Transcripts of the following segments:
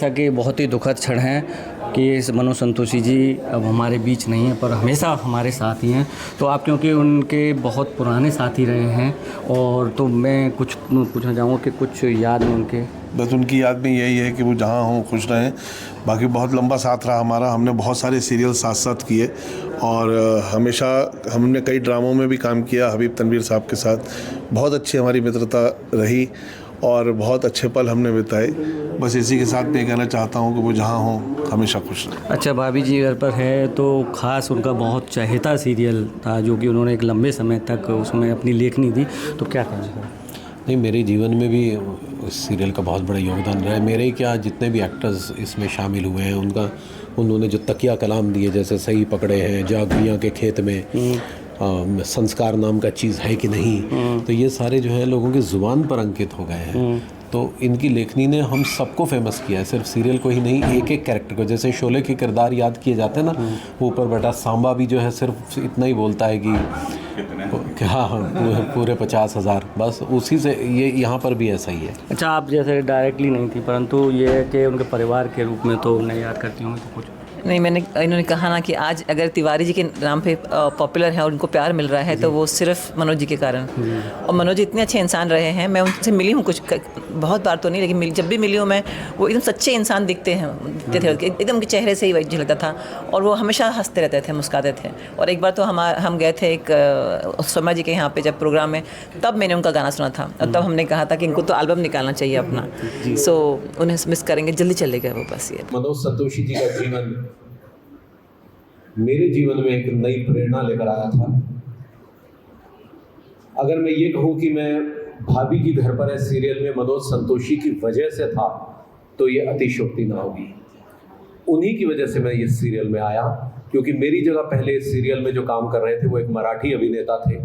जैसा कि बहुत ही दुखद क्षण है कि इस मनोज संतोषी जी अब हमारे बीच नहीं हैं, पर हमेशा हमारे साथ ही हैं। तो आप क्योंकि उनके बहुत पुराने साथी रहे हैं, और तो मैं कुछ पूछना चाहूँगा कि कुछ याद में उनके। बस उनकी याद में यही है कि वो जहाँ हों खुश रहें। बाकी बहुत लंबा साथ रहा हमारा, हमने बहुत सारे सीरियल साथ साथ किए और हमेशा हमने कई ड्रामों में भी काम किया हबीब तनवीर साहब के साथ। बहुत अच्छी हमारी मित्रता रही और बहुत अच्छे पल हमने बिताए। बस इसी के साथ मैं कहना चाहता हूँ कि वो जहाँ हों हमेशा खुश रहें। अच्छा, भाभी जी घर पर है तो ख़ास उनका बहुत चहेता सीरियल था जो कि उन्होंने एक लंबे समय तक उसमें अपनी लेखनी दी, तो क्या कहना? नहीं, मेरे जीवन में भी इस सीरियल का बहुत बड़ा योगदान रहा है। मेरे क्या जितने भी एक्टर्स इसमें शामिल हुए हैं उन्होंने जो तकिया कलाम दिए, जैसे सही पकड़े हैं, जागुइयाँ के खेत में, संस्कार नाम का चीज़ है कि नहीं, तो ये सारे जो है लोगों की ज़ुबान पर अंकित हो गए हैं। तो इनकी लेखनी ने हम सबको फेमस किया है, सिर्फ सीरियल को ही नहीं, एक एक कैरेक्टर को। जैसे शोले के किरदार याद किए जाते हैं ना, ऊपर बेटा सांबा भी जो है सिर्फ इतना ही बोलता है कि हाँ पूरे 50,000, बस उसी से ये यहाँ पर भी ऐसा ही है। अच्छा, आप जैसे डायरेक्टली नहीं थी, परंतु ये है कि उनके परिवार के रूप में तो उन्हें याद करती होंगी तो कुछ? नहीं, इन्होंने कहा ना कि आज अगर तिवारी जी के नाम पे पॉपुलर है और उनको प्यार मिल रहा है तो वो सिर्फ मनोज जी के कारण। और मनोज जी इतने अच्छे इंसान रहे हैं, मैं उनसे मिली हूँ बहुत बार तो नहीं, लेकिन जब भी मिली हूँ मैं, वो एकदम सच्चे इंसान दिखते थे, एकदम उनके चेहरे से ही वही झलकता था और वो हमेशा हंसते रहते थे, मुस्कुराते थे। और एक बार तो हम गए थे एक सोमा जी के यहाँ पे जब प्रोग्राम में, तब मैंने उनका गाना सुना था और तब हमने कहा था कि इनको तो एल्बम निकालना चाहिए अपना। सो उन्हें मिस करेंगे, जल्दी चले गए वो, बस ये। मनोज संतोषी जी का जीवन मेरे जीवन में एक नई प्रेरणा लेकर आया था। अगर मैं ये कहूँ कि मैं भाभी जी घर पर है सीरियल में मनोज संतोषी की वजह से था, तो ये अतिशयोक्ति ना होगी। उन्हीं की वजह से मैं ये सीरियल में आया, क्योंकि मेरी जगह पहले इस सीरियल में जो काम कर रहे थे वो एक मराठी अभिनेता थे।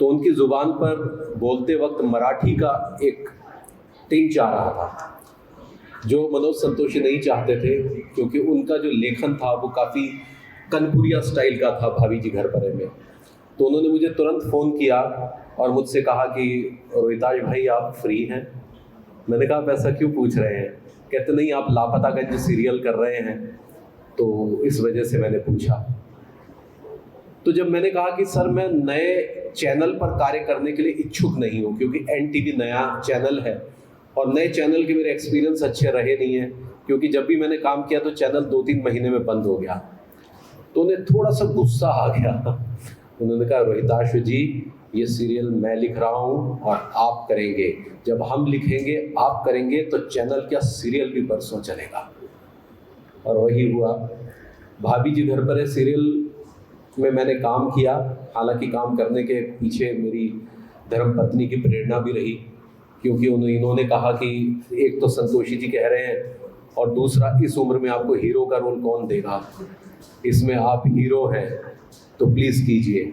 तो उनकी ज़ुबान पर बोलते वक्त मराठी का एक टिंच आ रहा था, जो मनोज संतोषी नहीं चाहते थे, क्योंकि उनका जो लेखन था वो काफ़ी कनपुरिया स्टाइल का था भाभी जी घर पर है में। तो उन्होंने मुझे तुरंत फ़ोन किया और मुझसे कहा कि रोहिताज भाई आप फ्री हैं? मैंने कहा आप ऐसा क्यों पूछ रहे हैं? कहते नहीं, आप लापतागंज सीरियल कर रहे हैं, तो इस वजह से मैंने पूछा। तो जब मैंने कहा कि सर मैं नए चैनल पर कार्य करने के लिए इच्छुक नहीं हूँ, क्योंकि NTV नया चैनल है और नए चैनल के मेरे एक्सपीरियंस अच्छे रहे नहीं हैं, क्योंकि जब भी मैंने काम किया तो चैनल 2-3 महीने में बंद हो गया। तो उन्हें थोड़ा सा गुस्सा आ गया। उन्होंने कहा रोहिताश जी, ये सीरियल मैं लिख रहा हूँ और आप करेंगे, जब हम लिखेंगे आप करेंगे तो चैनल क्या सीरियल भी परसों चलेगा। और वही हुआ। भाभी जी घर पर है सीरियल में मैंने काम किया। हालांकि काम करने के पीछे मेरी धर्मपत्नी की प्रेरणा भी रही, क्योंकि इन्होंने कहा कि एक तो संतोषी जी कह रहे हैं और दूसरा इस उम्र में आपको हीरो का रोल कौन देगा, इसमें आप हीरो हैं तो प्लीज़ कीजिए।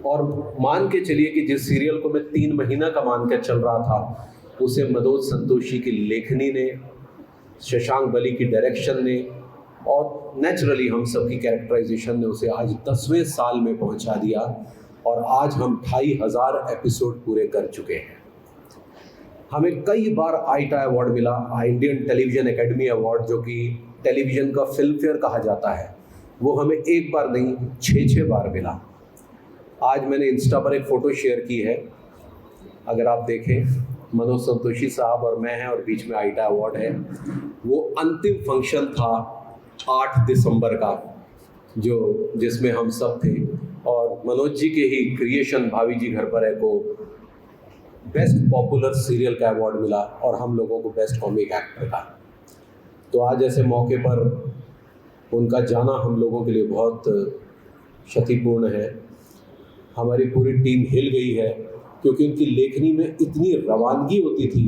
और मान के चलिए कि जिस सीरियल को मैं 3 महीना का मान के चल रहा था, उसे मनोज संतोषी की लेखनी ने, शशांक बली की डायरेक्शन ने और नेचुरली हम सब की कैरेक्टराइजेशन ने उसे आज 10वें साल में पहुंचा दिया और आज हम 2500 एपिसोड पूरे कर चुके हैं। हमें कई बार आईटा अवार्ड मिला, इंडियन टेलीविज़न एकेडमी अवार्ड, जो कि टेलीविज़न का फिल्म फेयर कहा जाता है, वो हमें एक बार नहीं 6-6 बार मिला। आज मैंने इंस्टा पर एक फ़ोटो शेयर की है, अगर आप देखें, मनोज संतोषी साहब और मैं हैं और बीच में आईटा अवार्ड है। वो अंतिम फंक्शन था 8 दिसंबर का, जिसमें हम सब थे और मनोज जी के ही क्रिएशन भाभी जी घर पर है को बेस्ट पॉपुलर सीरियल का अवार्ड मिला और हम लोगों को बेस्ट कॉमिक एक्टर का। तो आज ऐसे मौके पर उनका जाना हम लोगों के लिए बहुत क्षतिपूर्ण है। हमारी पूरी टीम हिल गई है, क्योंकि उनकी लेखनी में इतनी रवानगी होती थी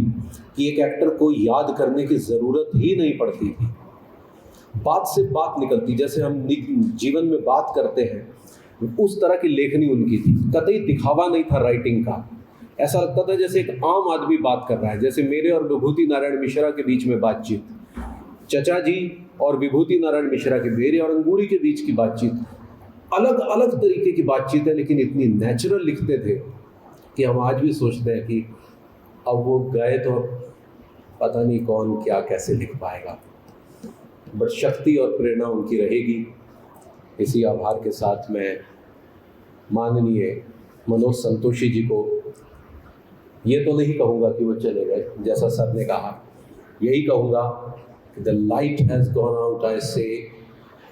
कि एक एक्टर को याद करने की ज़रूरत ही नहीं पड़ती थी। बात से बात निकलती, जैसे हम जीवन में बात करते हैं उस तरह की लेखनी उनकी थी। कतई दिखावा नहीं था राइटिंग का, ऐसा लगता था जैसे एक आम आदमी बात कर रहा है। जैसे मेरे और विभूति नारायण मिश्रा के बीच में बातचीत, चचा जी और विभूति नारायण मिश्रा के, मेरे और अंगूरी के बीच की बातचीत, अलग अलग तरीके की बातचीत है, लेकिन इतनी नेचुरल लिखते थे कि हम आज भी सोचते हैं कि अब वो गए तो पता नहीं कौन क्या कैसे लिख पाएगा, बट शक्ति और प्रेरणा उनकी रहेगी। इसी आभार के साथ मैं माननीय मनोज संतोषी जी को ये तो नहीं कहूँगा कि वो चले गए, जैसा सर ने कहा, यही कहूँगा कि the light has gone out, I say,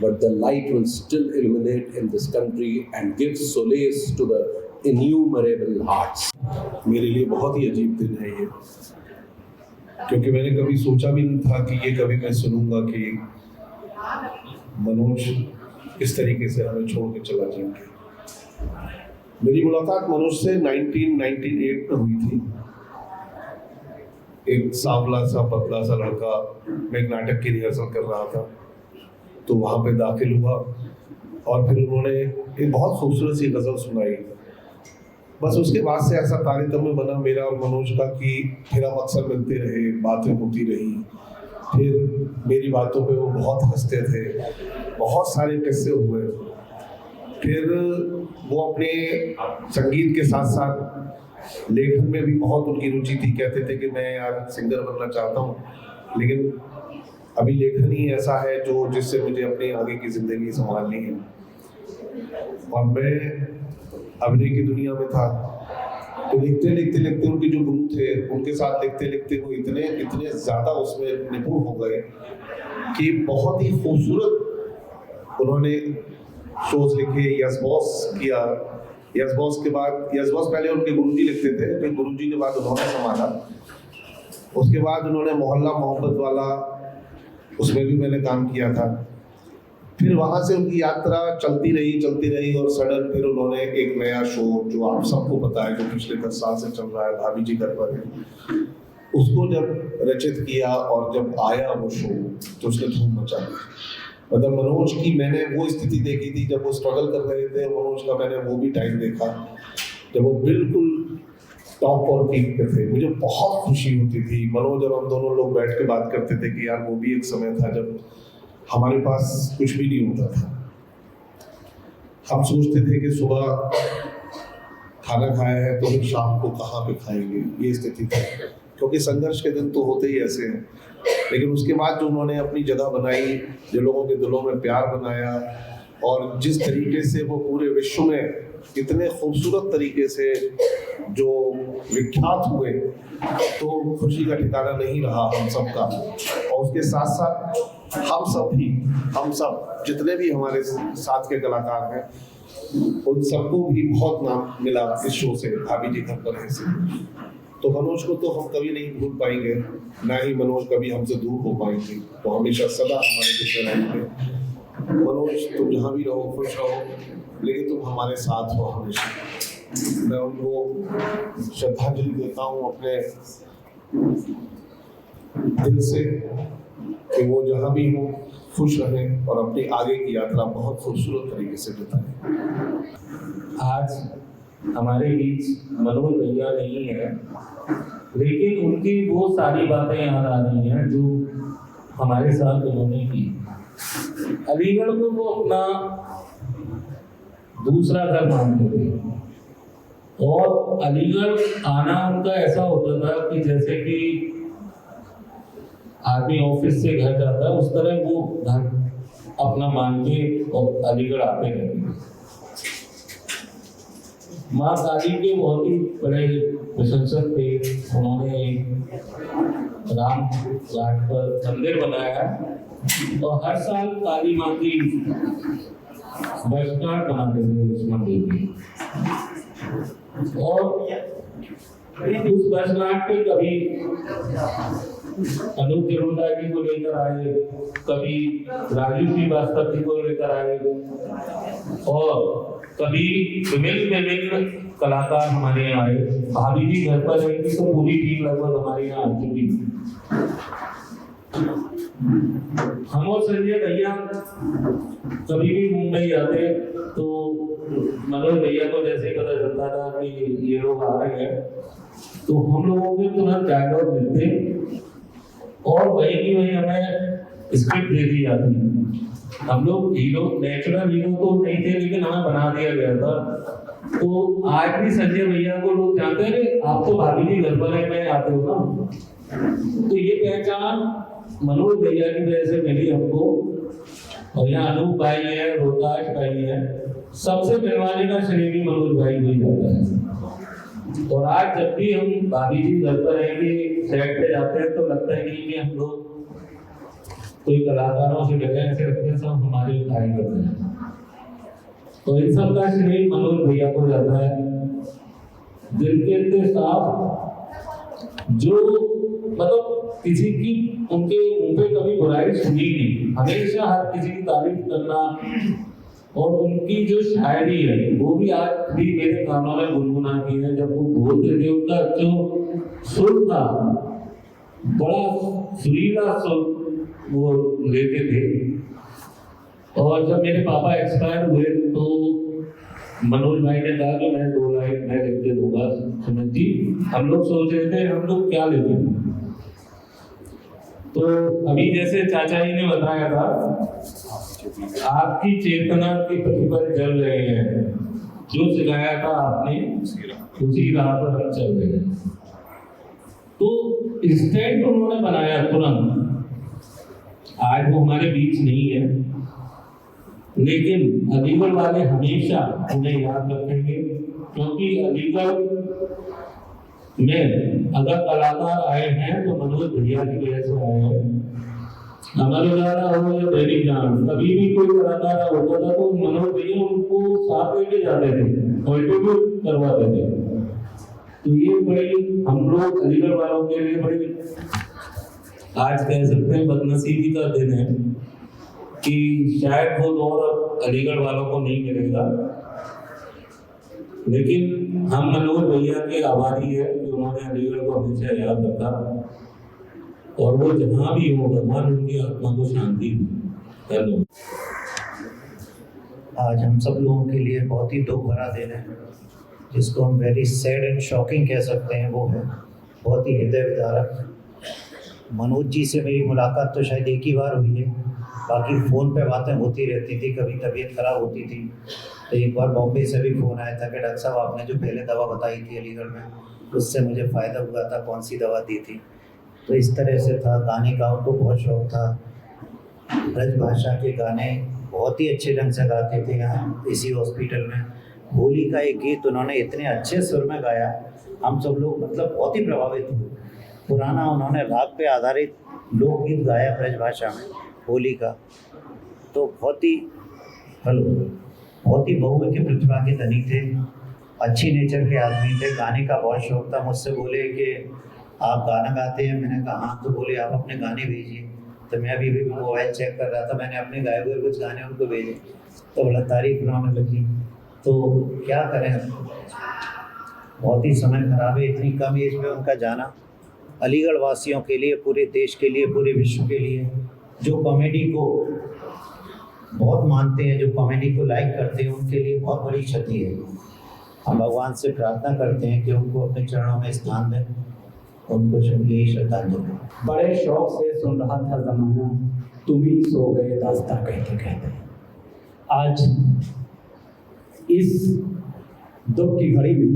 but the light will still illuminate in this country and give solace to the innumerable hearts. मेरे लिए बहुत ही अजीब दिन है ये, क्योंकि मैंने कभी सोचा भी नहीं था कि ये कभी मैं सुनूंगा कि मनोज इस तरीके से हमें छोड़ के चला जाएंगे। मेरी मुलाकात मनोज से 1998 में हुई थी। एक सांवला सा पतला सा लड़का, मैं एक नाटक की रिहर्सल कर रहा था, तो वहाँ पे दाखिल हुआ और फिर उन्होंने एक बहुत खूबसूरत सी गज़ल सुनाई। बस उसके बाद से ऐसा तारतम्य बना मेरा और मनोज का कि फिर हम अक्सर मिलते रहे, बातें होती रही। फिर मेरी बातों पे वो बहुत हंसते थे, बहुत सारे किस्से हुए। फिर वो अपने संगीत के साथ साथ लेखन में भी बहुत उनकी रुचि थी। कहते थे कि मैं यार सिंगर बनना चाहता हूँ, लेकिन अभी लेखन ही ऐसा है जो जिससे मुझे अपनी आगे की ज़िंदगी संभालनी है। और मैं अभिनय की दुनिया में था, तो लिखते लिखते उनके जो गुरु थे उनके साथ लिखते लिखते वो इतने ज़्यादा उसमें निपुण हो गए कि बहुत ही खूबसूरत उन्होंने शोज लिखे। यस बॉस किया, यस बॉस के बाद, यस बॉस पहले उनके गुरुजी लिखते थे, फिर गुरुजी के बाद उन्होंने संभाला। उसके बाद उन्होंने मोहल्ला मोहब्बत वाला, उसमें भी मैंने काम किया था। फिर वहाँ से उनकी यात्रा चलती रही और सडन फिर उन्होंने एक नया शो जो आप सबको पता है, जो पिछले 10 साल से चल रहा है, भाभी जी घर पर है, उसको जब रचित किया और जब आया वो शो तो उसने धूम मचा दी। मतलब मनोज की मैंने वो स्थिति देखी थी जब वो स्ट्रगल कर रहे थे, मनोज का मैंने वो भी टाइम देखा जब वो बिल्कुल टॉप और पीक पे थे। मुझे बहुत खुशी होती थी। मनोज और हम दोनों लोग बैठ के बात करते थे कि यार वो भी एक समय था जब हमारे पास कुछ भी नहीं होता था। हम सोचते थे कि सुबह खाना खाया है तो फिर शाम को कहाँ पे खाएंगे, ये स्थिति थी। क्योंकि संघर्ष के दिन तो होते ही ऐसे हैं, लेकिन उसके बाद जो उन्होंने अपनी जगह बनाई, जो लोगों के दिलों में प्यार बनाया, और जिस तरीके से वो पूरे विश्व में इतने खूबसूरत तरीके से जो विख्यात हुए, तो खुशी का ठिकाना नहीं रहा हम सब का। और उसके साथ साथ हम सब जितने भी हमारे साथ के कलाकार हैं, उन सबको भी बहुत नाम मिला इस शो से, भाभी जी घर पर है से। तो मनोज को तो हम कभी नहीं भूल पाएंगे, ना ही मनोज कभी हमसे दूर हो पाएंगे। वो हमेशा सदा हमारे बीच में रहेंगे। मनोज तुम जहाँ भी रहो खुश रहो, लेकिन तुम हमारे साथ हो हमेशा। मैं उनको श्रद्धांजलि देता हूँ अपने दिल से कि वो जहाँ भी हो खुश रहें और अपनी आगे की यात्रा बहुत खूबसूरत तरीके से बिताएं। आज हमारे बीच मनोज भैया नहीं है, लेकिन उनकी वो सारी बातें याद आ रही हैं जो हमारे साथ उन्होंने की। अलीगढ़ को वो अपना दूसरा घर मानते थे, और अलीगढ़ आना उनका ऐसा होता था कि जैसे कि आदमी ऑफिस से घर जाता है, उस तरह वो घर अपना मान के और अलीगढ़ आते रहते थे। माँ काली के बहुत ही बड़े प्रशंसक थे। उन्होंने राम घाट पर मंदिर बनाया और हर साल काली माँ की वर्षगांठ बनाते थे उस मंदिर की। और उस वर्षगांठ पे कभी अनूप जलोटा जी को लेकर आए, कभी राजू श्रीवास्तव जी को लेकर आए, और कभी विभिन्न कलाकार हमारे यहाँ आए। भाभी जी घर पर रहेंगी तो पूरी टीम लगभग हमारे यहाँ आ चुकी। हम और संजय भैया कभी भी मुंबई आते तो मनोज भैया को जैसे ही पता चलता था कि ये लोग आ रहे हैं, तो हम लोगों के तुरंत डायलॉग मिलते और वही की वही हमें स्क्रिप्ट दे दी जाती। हम लोग हीरो, नेचुरल हीरो तो नहीं थे, लेकिन हमें बना दिया गया था। तो आज भी संजय भैया को लोग जानते हैं, आप तो भाभी जी घर पर है, मैं आते हो ना, तो ये पहचान मनोज भैया की वजह से मिली हमको। और यहाँ अनूप भाई है, रोहताश भाई है, सबसे मिलवाने का श्रेय भी मनोज भाई को ही जाता है। और आज जब भी हम भाभी जी घर पर रहेंगे, सेट पे जाते हैं, तो लगता है कि हम लोग कोई कलाकारों से मिले, ऐसे लगते हैं सब हमारे कार्य करते हैं। तो इन सब का श्रेय मनोज भैया को जाता है। दिल के इतने साफ, जो मतलब किसी की उनके मुंह पे कभी बुराई सुनी नहीं, हमेशा हर किसी की तारीफ करना। और उनकी जो शायरी है वो भी आज भी मेरे कानों में गुनगुनाती है। जब वो बोलते थे, उनका जो सुर था, बड़ा सुरीला सुर वो लेते थे। और जब मेरे पापा एक्सपायर हुए तो मनोज भाई ने कहा कि मैं 2 लाइन मैं लिख के दूंगा सुमित जी। हम लोग सोच रहे थे हम लोग क्या लिखें, तो अभी जैसे चाचा जी ने बताया था, आपकी चेतना के प्रतिपल जल रहे हैं, जो सिखाया था आपने उसी राह पर हम चल रहे हैं। तो स्टैंड उन्होंने बनाया तुरंत। आज वो हमारे बीच नहीं है, लेकिन अलीगढ़ वाले हमेशा उन्हें याद रखेंगे, क्योंकि अलीगढ़ में अगर कलाकार आए हैं तो मनोज भैया की वजह से आए हैं। अमर उजाला हो या दैनिक जागरण, कभी भी कोई कलाकार होता था तो मनोज भैया उनको साथ लेके जाते थे, इंटरव्यू करवाते थे। तो ये बड़ी हम लोग अलीगढ़ वालों के लिए बड़ी आज कह सकते हैं बदनसीबी का दिन है कि शायद वो दौर अब अलीगढ़ वालों को नहीं मिलेगा। लेकिन हम मनोज भैया के आभारी है कि उन्होंने अलीगढ़ को हमेशा याद रखा। और वो जहाँ भी हो, भगवान उनकी आत्मा को शांति दे। धन्यवाद। आज हम सब लोगों के लिए बहुत ही दुख भरा दिन है, जिसको हम वेरी सैड एंड शॉकिंग कह सकते हैं। वो है बहुत ही हृदय विदारक। मनोज जी से मेरी मुलाकात तो शायद एक ही बार हुई है, बाकी फ़ोन पे बातें होती रहती थी। कभी तबीयत ख़राब होती थी तो एक बार बॉम्बे से भी फ़ोन आया था कि डॉक्टर साहब आपने जो पहले दवा बताई थी अलीगढ़ में, उससे मुझे फ़ायदा हुआ था, कौन सी दवा दी थी। तो इस तरह से था। गाने का उनको बहुत शौक़ था। ब्रज भाषा के गाने बहुत ही अच्छे ढंग से गाते थे। यहाँ इसी हॉस्पिटल में होली का एक गीत उन्होंने इतने अच्छे सुर में गाया, हम सब लोग मतलब बहुत ही प्रभावित हुए। पुराना उन्होंने राग पे आधारित लोकगीत गाया ब्रज भाषा में होली का। तो बहुत ही बहुमुखी प्रतिभा के धनी थे, अच्छी नेचर के आदमी थे। गाने का बहुत शौक़ था। मुझसे बोले कि आप गाना गाते हैं, मैंने कहा हाँ। तो बोले आप अपने गाने भेजिए। तो मैं अभी भी मोबाइल चेक कर रहा था, मैंने अपने गाए हुए कुछ गाने उनको भेजे, तो बड़ा तारीफ उन्होंने लगी। तो क्या करें, बहुत ही समय खराब है, इतनी कम एज में उनका जाना। अलीगढ़ वासियों के लिए, पूरे देश के लिए, पूरे विश्व के लिए, जो कॉमेडी को बहुत मानते हैं, जो कॉमेडी को लाइक करते हैं, उनके लिए बहुत बड़ी क्षति है। हम भगवान से प्रार्थना करते हैं कि उनको अपने चरणों में स्थान दें, उनको यही श्रद्धांजलि। बड़े शौक से सुन रहा था ज़माना, तुम ही सो गए दास्तां कहते कहते। आज इस दुख की घड़ी में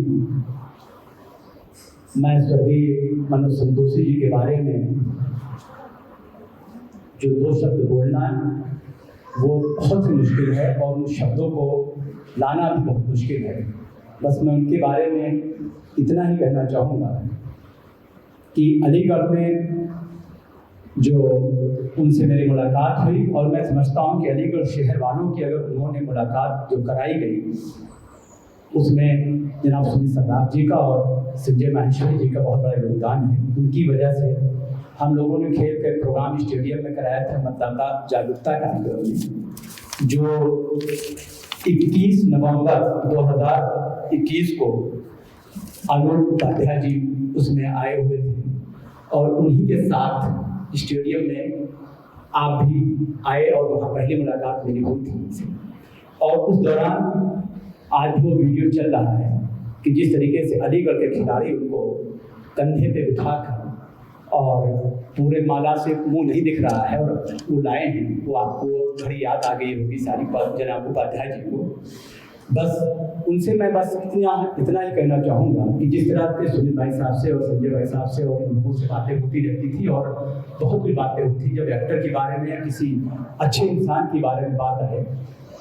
मैं स्वर्गीय मनोज संतोषी जी के बारे में जो 2 शब्द बोलना है वो बहुत ही मुश्किल है, और उन शब्दों को लाना भी बहुत मुश्किल है। बस मैं उनके बारे में इतना ही कहना चाहूँगा कि अलीगढ़ में जो उनसे मेरी मुलाकात हुई, और मैं समझता हूँ कि अलीगढ़ शहर वालों की अगर उन्होंने मुलाकात जो कराई गई, उसमें जनाब सुमित सर्राफ जी का और संजय माहेश्वरी जी का बहुत बड़ा योगदान है। उनकी वजह से हम लोगों ने खेल का प्रोग्राम स्टेडियम में कराया था, मतदाता जागरूकता कार्यक्रम में, जो 21 नवंबर 2021 को अनूप उपाध्याय जी उसमें आए हुए थे, और उन्हीं के साथ स्टेडियम में आप भी आए और वहाँ पहली मुलाकात मेरी हुई थी उनसे। और उस दौरान आज वो वीडियो चल रहा है कि जिस तरीके से अलीगढ़ के खिलाड़ी उनको कंधे पे बिठाकर, और पूरे माला से मुंह नहीं दिख रहा है, और वो लाए हैं, वो आपको घड़ी याद आ गई होगी सारी जनाब उपाध्याय जी को। बस उनसे मैं बस इतना ही कहना चाहूँगा कि जिस तरह से सुनील भाई साहब से और संजय भाई साहब से और उन लोगों से बातें होती रहती थी और बहुत कुछ बातें होती जब एक्टर के बारे में या किसी अच्छे इंसान के बारे में बात आए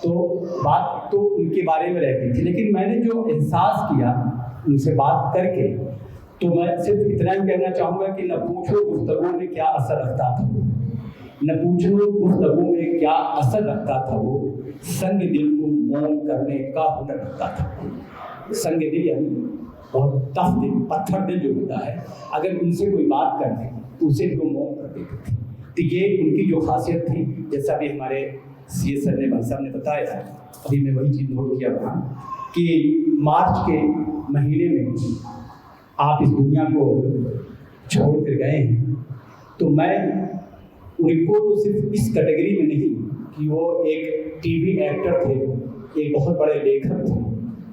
तो बात तो उनके बारे में रहती थी, लेकिन मैंने जो एहसास किया उनसे बात करके तो मैं सिर्फ इतना ही कहना चाहूँगा कि न पूछो गुफ्तगू में क्या असर रखता था वो, न पूछो गुफ्तगू में क्या असर रखता था वो, संग दिल को मोम करने का हुनर रखता था। संग दिल यानी बहुत टफ दिल, पत्थर दिल जो होता है, अगर उनसे कोई बात कर दे तो उसे भी वो मोम कर देते थे। तो ये उनकी जो खासियत थी, जैसा भी हमारे सीए सर ने भाई साहब ने बताया, अभी मैं वही चीज़ नोट किया वहाँ कि मार्च के महीने में आप इस दुनिया को छोड़ कर गए हैं, तो मैं उनको तो सिर्फ इस कैटेगरी में नहीं कि वो एक टीवी एक्टर थे, एक बहुत बड़े लेखक थे,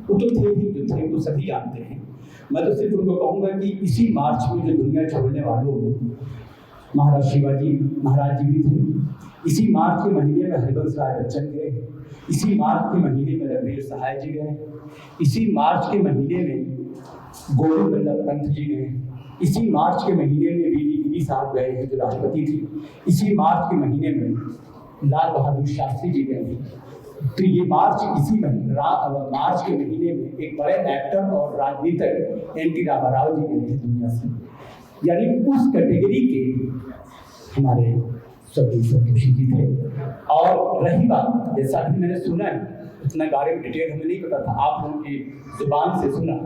वो तो थे ही, जो थे वो सभी जानते हैं। मैं तो सिर्फ उनको कहूँगा कि इसी मार्च में जो दुनिया छोड़ने वालों में महाराज शिवाजी महाराज जी भी थे, इसी मार्च के महीने में हरिवंश राय बच्चन गए, इसी मार्च के महीने में रणवीर सहाय जी गए, इसी मार्च के महीने में गोविंद बल्लभ पंत जी गए, इसी मार्च के महीने में वीवी गिरी साहब गए हैं जो राष्ट्रपति थे, इसी मार्च के महीने में लाल बहादुर शास्त्री जी गए हैं। तो ये मार्च इसी महीने मार्च के महीने में एक बड़े एक्टर और राजनीतिक एन.टी. रामाराव जी गए हैं दुनिया से, यानी उस कैटेगरी के हमारे सभी संतोषी जी थे। और रही बात, जैसा कि मैंने सुना है, उतना बारे में डिटेल हमें नहीं पता था, आप लोगों की जुबान से सुना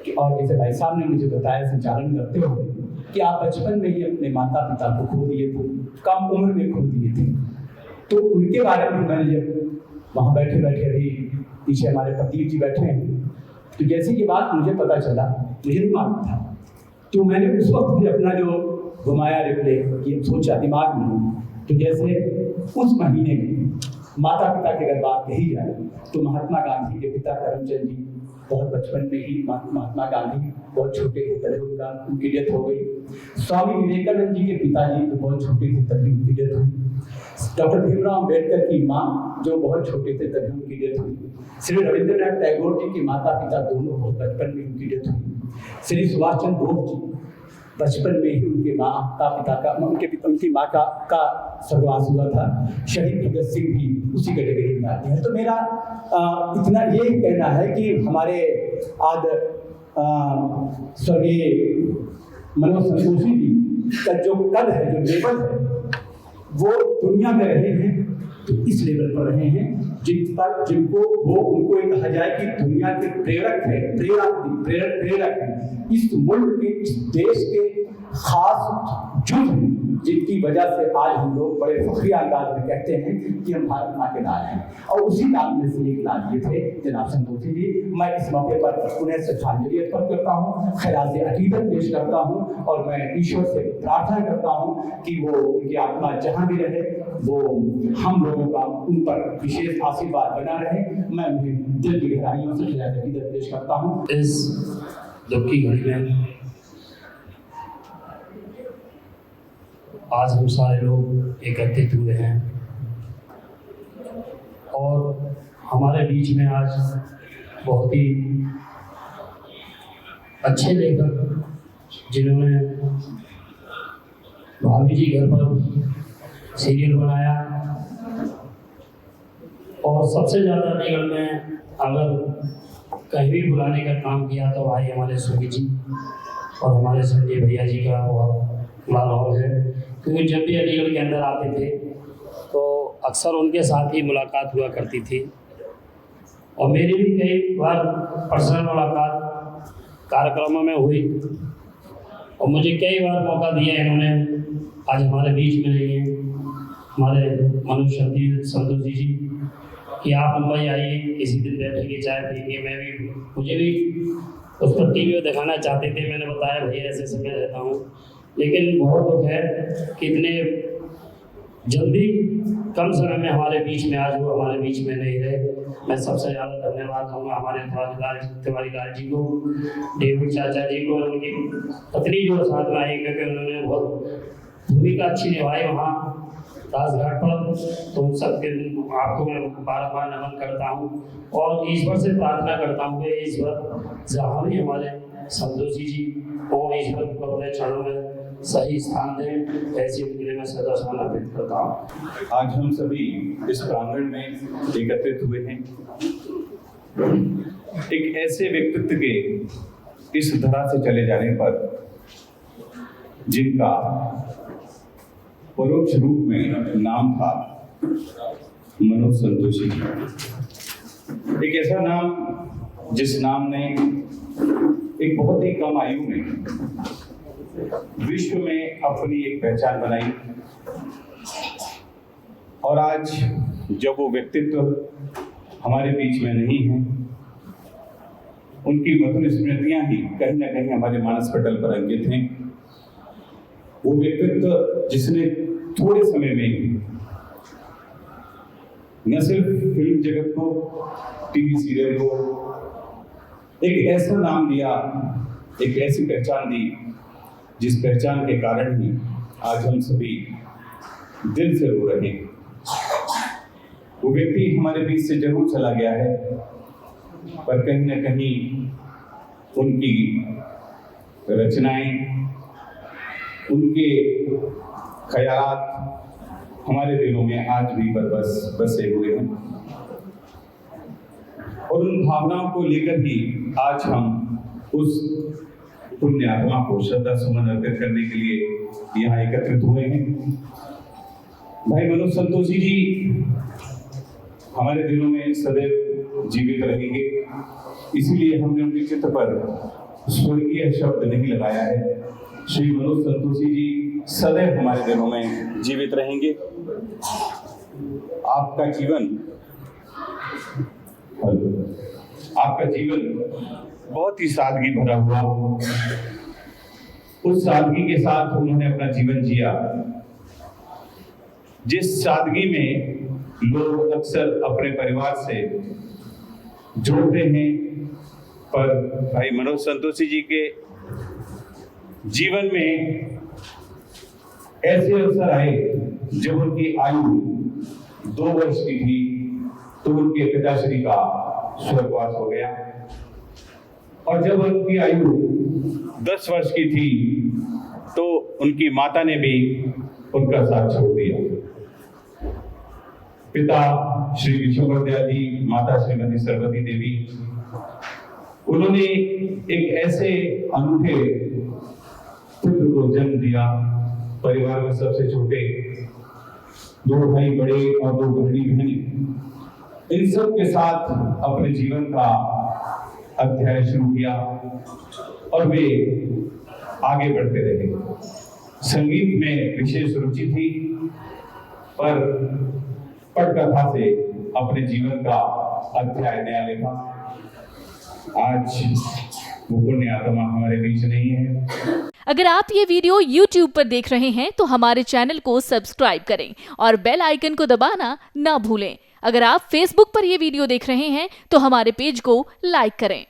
कि, और जैसे भाई साहब ने मुझे बताया संचालन करते हुए कि आप बचपन में ही अपने माता पिता को खो दिए थे, कम उम्र में खो दिए थे। तो उनके बारे में मैंने जब वहाँ बैठे बैठे अभी पीछे हमारे प्रदीप जी बैठे हैं, तो जैसे ये बात मुझे पता चला, मुझे नहीं मालूम था, तो मैंने उस वक्त भी अपना जो घुमाया रिप्ले ये सोचा दिमाग में, तो जैसे उस महीने में माता पिता की अगर बात कही जाए तो महात्मा गांधी के पिता करमचंद जी बहुत बचपन में ही, महात्मा गांधी बहुत छोटे थे तभी उनकी डेथ हो गई। स्वामी विवेकानंद जी के पिताजी तो बहुत छोटे थे तभी उनकी डेथ हुई। डॉक्टर भीमराव अम्बेडकर की माँ जो बहुत छोटे थे तभी उनकी डेथ हुई। श्री रविंद्रनाथ टैगोर जी के माता पिता दोनों बहुत बचपन में उनकी डेथ हुई। श्री सुभाष चंद्र बोस जी बचपन में ही उनके माता पिता का उनकी माँ का स्वर्गवास हुआ था। शहीद भगत सिंह भी उसी कैटेगरी में आते हैं। तो मेरा इतना ये कहना है कि हमारे आज स्वर्गीय मनोज संतोषी जी का जो कद है, जो लेवल है, वो दुनिया में रहे हैं तो इस लेवल पर रहे हैं जिनको वो उनको एक कहा जाए कि दुनिया के प्रेरक है, प्रेरक है, इस मुल्क के, इस देश के खास जुर्म जिनकी वजह से आज हम लोग बड़े फखरी अंदाज में कहते हैं कि हम भारत माँ के लाल हैं। और उसी लाल में से एक लाल ये थे जनाब संतोषी जी। मैं इस मौके पर उन्हें श्रद्धांजलि अर्पित करता हूँ, खिराज अकीदत पेश करता हूँ और मैं ईश्वर से प्रार्थना करता हूँ कि वो उनकी आत्मा जहाँ भी रहे वो हम लोगों का उन पर विशेष आशीर्वाद बना रहे। मैं उन्हें दिल की गहराइयों से खिराज अकीदत पेश करता हूँ। इस दुख की घड़ी में आज हम सारे लोग एकत्रित हुए हैं और हमारे बीच में आज बहुत ही अच्छे लेखक जिन्होंने भाभी जी घर पर सीरियल बनाया और सबसे ज़्यादा अलीगढ़ में अगर कहीं भी बुलाने का काम किया तो भाई हमारे सुखी जी और हमारे संजय भैया जी का बहुत बड़ा रोल है, क्योंकि जब भी अलीगढ़ के अंदर आते थे तो अक्सर उनके साथ ही मुलाकात हुआ करती थी और मेरी भी कई बार पर्सनल मुलाकात कार्यक्रमों में हुई और मुझे कई बार मौका दिया इन्होंने। आज हमारे बीच में नहीं है हमारे मनोज संतोषी जी कि आप मुंबई आइए, किसी दिन बैठेंगे, चाय पिएंगे। मैं भी, मुझे भी उस पर टीवी में दिखाना चाहते थे। मैंने बताया भैया ऐसे समय रहता हूँ, लेकिन बहुत दुख है कि इतने जल्दी कम समय में हमारे बीच में आज वो हमारे बीच में नहीं रहे। मैं सबसे ज़्यादा धन्यवाद दूँगा हमारे तिवारी लाल जी को, डेविड चाचा जी को और उनकी पत्नी जो साथ में आई, क्योंकि उन्होंने बहुत भूमिका अच्छी निभाई वहाँ राजघाट पर, तो उन सबके आपको मैं बार बार नमन करता हूँ और ईश्वर से प्रार्थना करता हूँ कि ईश्वर जहाँ भी हमारे संतोषी जी और ईश्वर को अपने चरणों में सही स्थान दें, ऐसी उनके लिए मैं सदा समर्पित करता हूँ। आज हम सभी इस प्रांगण में एकत्रित हुए हैं एक ऐसे व्यक्तित्व के इस धरा से चले जाने पर जिनका परोक्ष रूप में नाम था मनोज संतोषी। एक ऐसा नाम जिस नाम ने एक बहुत ही कम आयु में विश्व में अपनी एक पहचान बनाई और आज जब वो व्यक्तित्व हमारे बीच में नहीं है, उनकी मधुर स्मृतियां ही कहीं ना कहीं हमारे मानस पटल पर अंकित हैं। वो व्यक्तित्व जिसने थोड़े समय में ही न सिर्फ फिल्म जगत को, टीवी सीरियल को एक ऐसा नाम दिया, एक ऐसी पहचान दी जिस पहचान के कारण ही आज हम सभी दिल से रो रहे हैं। वो व्यक्ति हमारे बीच से जरूर चला गया है, पर कहीं न कहीं उनकी रचनाएं, उनके ख्यालात हमारे दिलों में आज भी बसे हुए हैं और उन भावनाओं को लेकर ही आज हम उस पुण्य आत्मा को श्रद्धा सुमन अर्पित करने के लिए यहाँ एकत्रित हुए हैं। भाई मनोज संतोषी जी हमारे दिलों में सदैव जीवित रहेंगे, इसीलिए हमने उनके चित्र पर स्वर्गीय शब्द नहीं लगाया है। श्री मनोज संतोषी जी सदैव हमारे दिलों में जीवित रहेंगे। आपका जीवन बहुत ही सादगी भरा हुआ, उस सादगी के साथ उन्होंने अपना जीवन जिया जिस सादगी में लोग अक्सर अपने परिवार से जोड़ते हैं, पर भाई मनोज संतोषी जी के जीवन में ऐसे अवसर आए जब उनकी आयु 2 वर्ष की थी तो उनके पिताश्री का स्वर्गवास हो गया और जब उनकी आयु 10 वर्ष की थी तो उनकी माता ने भी उनका साथ छोड़ दिया। पिता श्री विश्वविद्यालय जी, माता श्रीमती सरस्वती देवी, उन्होंने एक ऐसे अनूठे पुत्र को जन्म दिया। परिवार में सबसे छोटे, 2 भाई बड़े और 2 बहनी बहनें, इन सब के साथ अपने जीवन का अध्याय शुरू किया और वे आगे बढ़ते रहे। संगीत में विशेष रुचि थी, पर पटकथा से अपने जीवन का अध्याय नया लिखा। आज वो पुण्य आत्मा हमारे बीच नहीं है। अगर आप ये वीडियो YouTube पर देख रहे हैं तो हमारे चैनल को सब्सक्राइब करें और बेल आइकन को दबाना ना भूलें। अगर आप Facebook पर ये वीडियो देख रहे हैं तो हमारे पेज को लाइक करें।